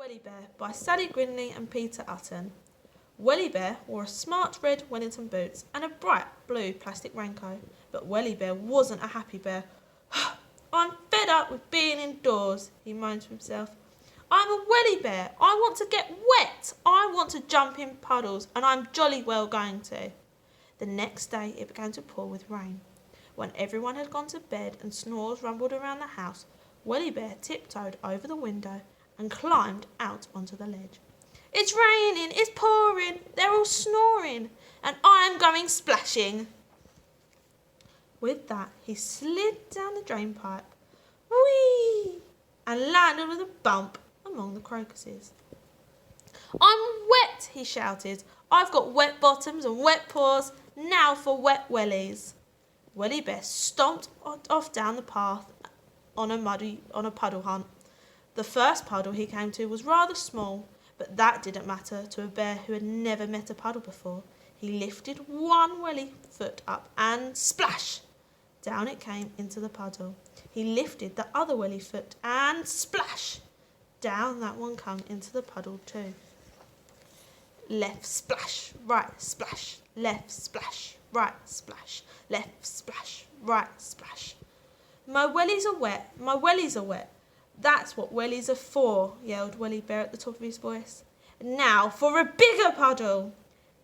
Wellie Bear by Sally Grinley and Peter Utton. Wellie Bear wore a smart red Wellington boots and a bright blue plastic raincoat, but Wellie Bear wasn't a happy bear. "I'm fed up with being indoors," he moaned to himself. "I'm a Wellie Bear. I want to get wet. I want to jump in puddles, and I'm jolly well going to." The next day it began to pour with rain. When everyone had gone to bed and snores rumbled around the house, Wellie Bear tiptoed over the window and climbed out onto the ledge. "It's raining, it's pouring, they're all snoring, and I'm going splashing." With that, he slid down the drain pipe, whee, and landed with a bump among the crocuses. "I'm wet," he shouted. "I've got wet bottoms and wet paws, now for wet wellies." Wellie Bear stomped off down the path on a puddle hunt. The first puddle he came to was rather small, but that didn't matter to a bear who had never met a puddle before. He lifted one welly foot up and splash! Down it came into the puddle. He lifted the other welly foot and splash! Down that one came into the puddle too. Left splash, right splash, left splash, right splash, left splash, right splash. "My wellies are wet, my wellies are wet. That's what wellies are for," yelled Wellie Bear at the top of his voice. "Now for a bigger puddle!"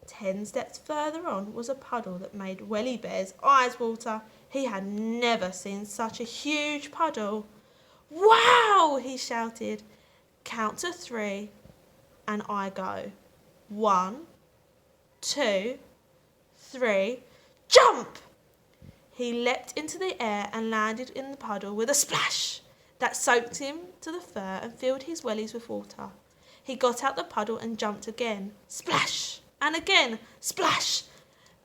10 steps further on was a puddle that made Wellie Bear's eyes water. He had never seen such a huge puddle. "Wow!" he shouted. "Count to 3 and I go. 1, 2, 3, jump!" He leapt into the air and landed in the puddle with a splash that soaked him to the fur and filled his wellies with water. He got out the puddle and jumped again, splash, and again, splash,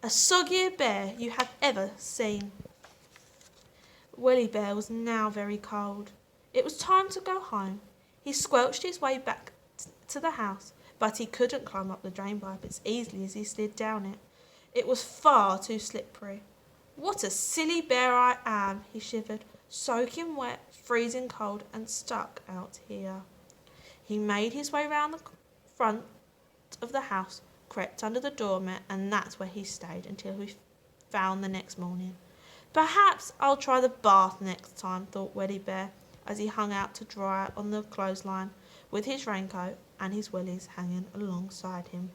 a soggier bear you have ever seen. Wellie Bear was now very cold. It was time to go home. He squelched his way back to the house, but he couldn't climb up the drain pipe as easily as he slid down it. It was far too slippery. "What a silly bear I am," he shivered, soaking wet, freezing cold, and stuck out here. He made his way round the front of the house, crept under the doormat, and that's where he stayed until he found the next morning. "Perhaps I'll try the bath next time," thought Wellie Bear, as he hung out to dry on the clothesline with his raincoat and his wellies hanging alongside him.